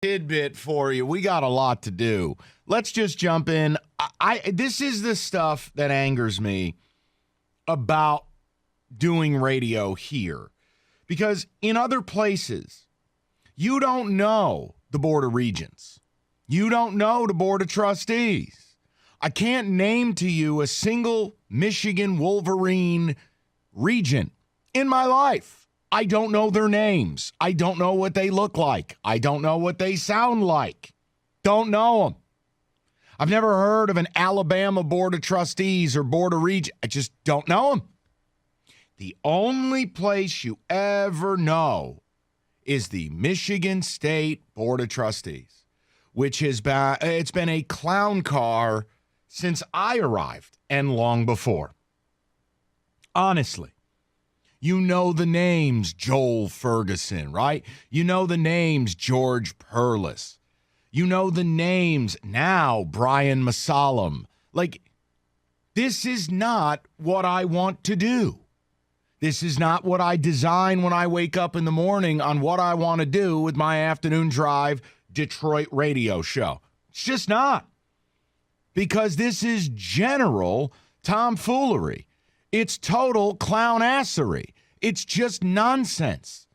tidbit for you. We got a lot to do. Let's just jump in. This is the stuff that angers me about doing radio here. Because in other places, you don't know the Board of Regents. You don't know the Board of Trustees. I can't name to you a single Michigan Wolverine regent in my life. I don't know their names. I don't know what they look like. I don't know what they sound like. Don't know them. I've never heard of an Alabama Board of Trustees or Board of Regents. I just don't know them. The only place you ever know is the Michigan State Board of Trustees, which has been a clown car since I arrived and long before. Honestly. You know the names Joel Ferguson, right? You know the names George Perlis. You know the names now Brian Mosallam. Like, this is not what I want to do. This is not what I design when I wake up in the morning on what I want to do with my afternoon drive Detroit radio show. It's just not. Because this is general tomfoolery. It's total clownassery. It's just nonsense.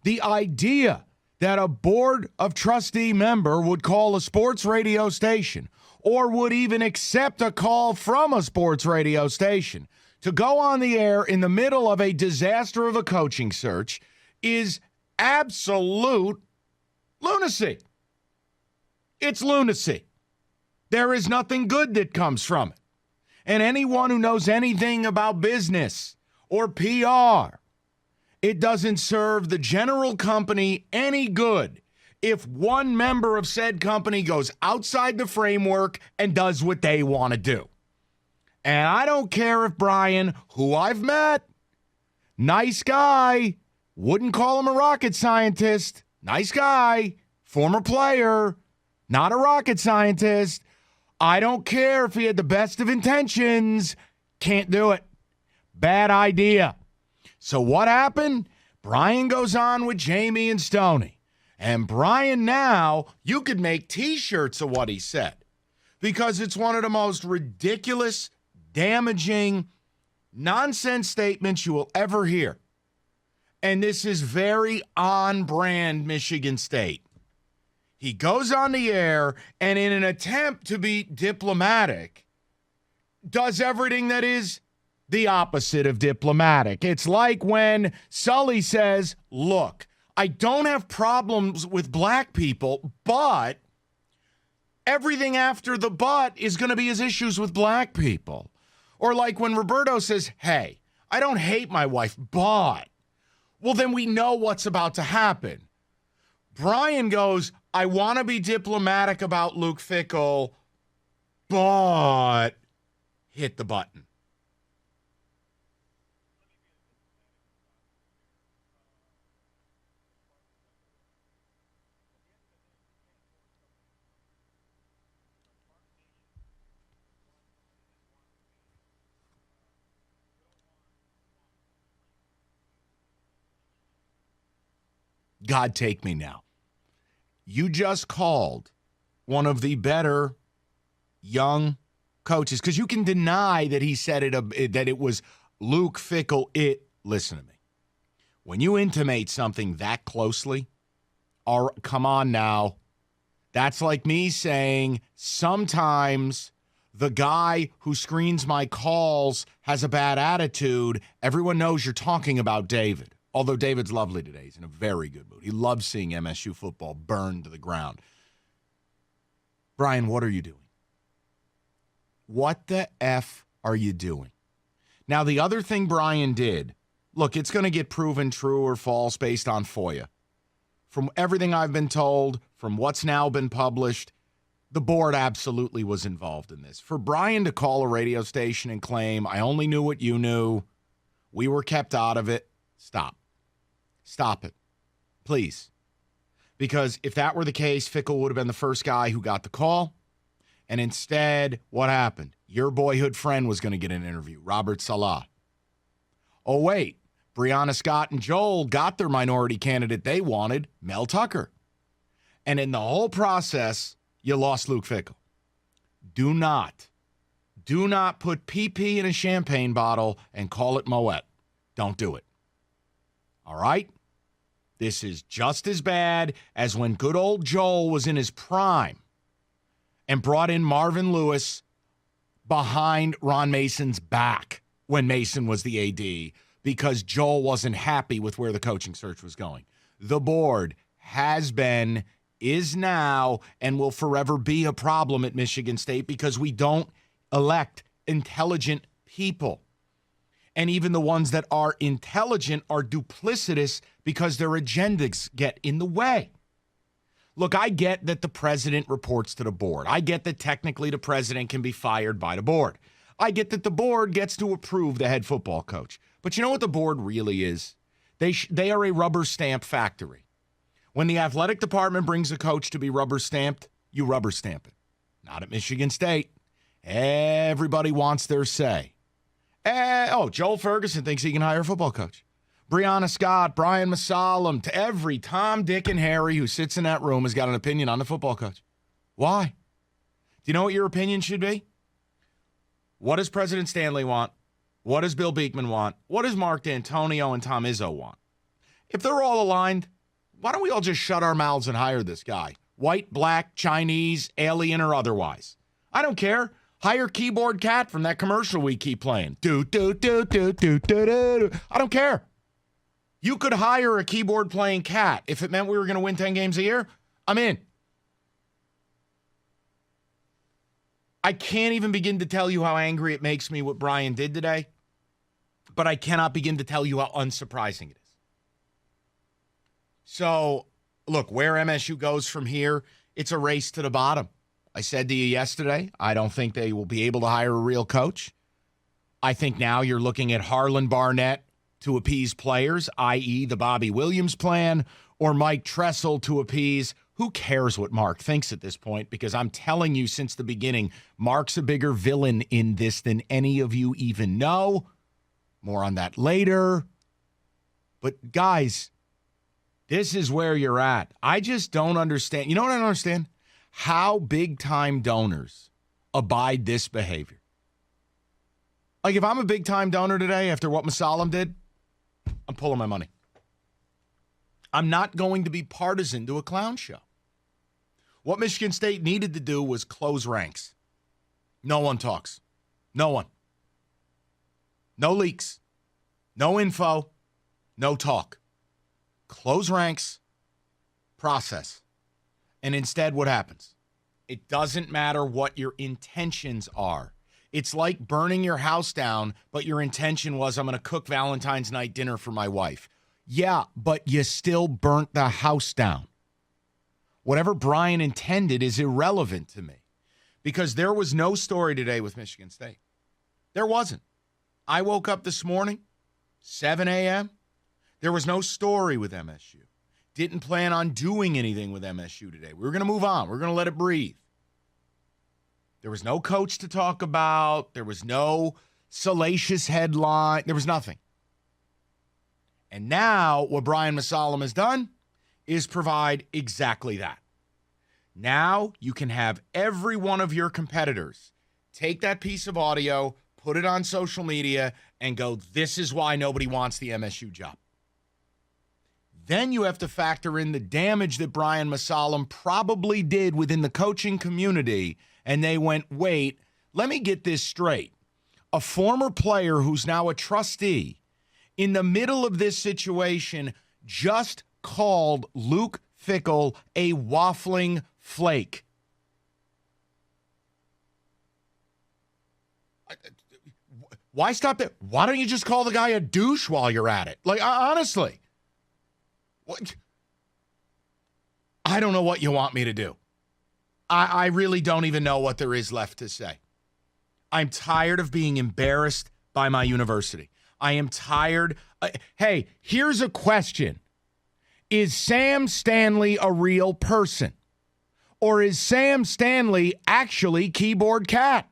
The idea that a board of trustee member would call a sports radio station or would even accept a call from a sports radio station to go on the air in the middle of a disaster of a coaching search is absolute lunacy. It's lunacy. There is nothing good that comes from it. And anyone who knows anything about business or PR, it doesn't serve the general company any good if one member of said company goes outside the framework and does what they want to do. And I don't care if Brian, who I've met, nice guy, wouldn't call him a rocket scientist, nice guy, former player, not a rocket scientist. I don't care if he had the best of intentions. Can't do it. Bad idea. So what happened? Brian goes on with Jamie and Stoney. And Brian now, you could make T-shirts of what he said. Because it's one of the most ridiculous, damaging, nonsense statements you will ever hear. And this is very on-brand Michigan State. He goes on the air and in an attempt to be diplomatic, does everything that is the opposite of diplomatic. It's like when Sully says, look, I don't have problems with black people, but everything after the but is going to be his issues with black people. Or like when Roberto says, hey, I don't hate my wife, but, well, then we know what's about to happen. Brian goes, I want to be diplomatic about Luke Fickell, but hit the button. God take me now. You just called one of the better young coaches, because you can deny that he said that it was Luke Fickell. Listen to me. When you intimate something that closely, come on now. That's like me saying sometimes the guy who screens my calls has a bad attitude. Everyone knows you're talking about David. Although David's lovely today. He's in a very good mood. He loves seeing MSU football burned to the ground. Brian, what are you doing? What the F are you doing? Now, the other thing Brian did, look, it's going to get proven true or false based on FOIA. From everything I've been told, from what's now been published, the board absolutely was involved in this. For Brian to call a radio station and claim, I only knew what you knew, we were kept out of it, stop. Stop it, please. Because if that were the case, Fickell would have been the first guy who got the call. And instead, what happened? Your boyhood friend was going to get an interview, Robert Salah. Oh, wait. Brianna Scott and Joel got their minority candidate they wanted, Mel Tucker. And in the whole process, you lost Luke Fickell. Do not put PP in a champagne bottle and call it Moet. Don't do it. All right? This is just as bad as when good old Joel was in his prime and brought in Marvin Lewis behind Ron Mason's back when Mason was the AD because Joel wasn't happy with where the coaching search was going. The board has been, is now, and will forever be a problem at Michigan State because we don't elect intelligent people. And even the ones that are intelligent are duplicitous because their agendas get in the way. Look, I get that the president reports to the board. I get that technically the president can be fired by the board. I get that the board gets to approve the head football coach. But you know what the board really is? They are a rubber stamp factory. When the athletic department brings a coach to be rubber stamped, you rubber stamp it. Not at Michigan State. Everybody wants their say. Joel Ferguson thinks he can hire a football coach. Brianna Scott, Brian Mosallam, to every Tom, Dick, and Harry who sits in that room has got an opinion on the football coach. Why? Do you know what your opinion should be? What does President Stanley want? What does Bill Beekman want? What does Mark D'Antonio and Tom Izzo want? If they're all aligned, why don't we all just shut our mouths and hire this guy? White, black, Chinese, alien, or otherwise. I don't care. Hire Keyboard Cat from that commercial we keep playing. I don't care. You could hire a keyboard playing cat if it meant we were going to win 10 games a year. I'm in. I can't even begin to tell you how angry it makes me what Brian did today, but I cannot begin to tell you how unsurprising it is. So, look, where MSU goes from here, it's a race to the bottom. I said to you yesterday, I don't think they will be able to hire a real coach. I think now you're looking at Harlan Barnett to appease players, i.e. the Bobby Williams plan, or Mike Tressel to appease. Who cares what Mark thinks at this point? Because I'm telling you since the beginning, Mark's a bigger villain in this than any of you even know. More on that later. But guys, this is where you're at. I just don't understand. You know what I don't understand? How big-time donors abide this behavior. Like, if I'm a big-time donor today after what Mosallam did, I'm pulling my money. I'm not going to be partisan to a clown show. What Michigan State needed to do was close ranks. No one talks. No one. No leaks. No info. No talk. Close ranks. Process. And instead, what happens? It doesn't matter what your intentions are. It's like burning your house down, but your intention was, I'm going to cook Valentine's night dinner for my wife. Yeah, but you still burnt the house down. Whatever Brian intended is irrelevant to me because there was no story today with Michigan State. There wasn't. I woke up this morning, 7 a.m. There was no story with MSU. Didn't plan on doing anything with MSU today. We were going to move on. We're going to let it breathe. There was no coach to talk about. There was no salacious headline. There was nothing. And now what Brian Mosallam has done is provide exactly that. Now you can have every one of your competitors take that piece of audio, put it on social media, and go, this is why nobody wants the MSU job. Then you have to factor in the damage that Brian Mosallam probably did within the coaching community, and they went, wait, let me get this straight. A former player who's now a trustee in the middle of this situation just called Luke Fickell a waffling flake. Why stop there? Why don't you just call the guy a douche while you're at it? Like, honestly. What? I don't know what you want me to do. I really don't even know what there is left to say. I'm tired of being embarrassed by my university. I am tired. Hey, here's a question. Is Sam Stanley a real person? Or is Sam Stanley actually Keyboard Cat?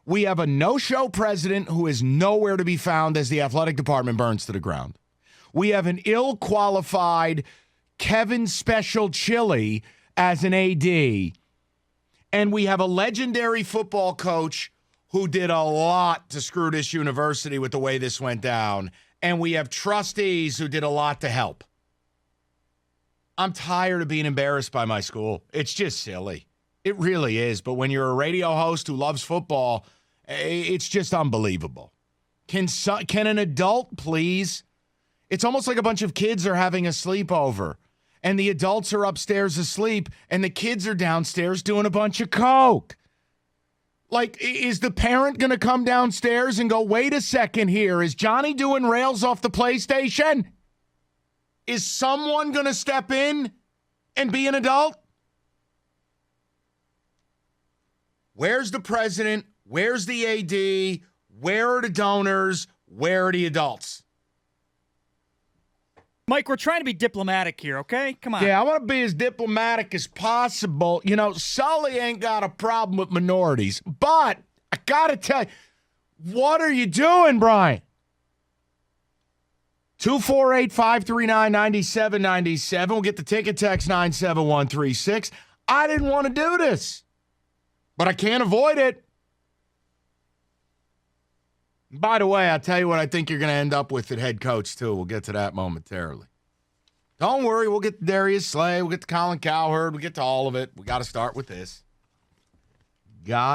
We have a no-show president who is nowhere to be found as the athletic department burns to the ground. We have an ill-qualified Kevin Special Chili as an AD, and we have a legendary football coach who did a lot to screw this university with the way this went down, and we have trustees who did a lot to help. I'm tired of being embarrassed by my school. It's just silly. It really is. But when you're a radio host who loves football, it's just unbelievable. Can an adult please? It's almost like a bunch of kids are having a sleepover, and the adults are upstairs asleep, and the kids are downstairs doing a bunch of coke. Like, is the parent going to come downstairs and go, wait a second here, is Johnny doing rails off the PlayStation? Is someone going to step in and be an adult? Where's the president? Where's the AD? Where are the donors? Where are the adults? Mike, we're trying to be diplomatic here, okay? Come on. Yeah, I want to be as diplomatic as possible. You know, Sully ain't got a problem with minorities, but I got to tell you, what are you doing, Brian? 248-539-9797. We'll get the ticket text 97136. I didn't want to do this, but I can't avoid it. By the way, I'll tell you what I think you're going to end up with at head coach, too. We'll get to that momentarily. Don't worry. We'll get to Darius Slay. We'll get to Colin Cowherd. We'll get to all of it. We got to start with this. God.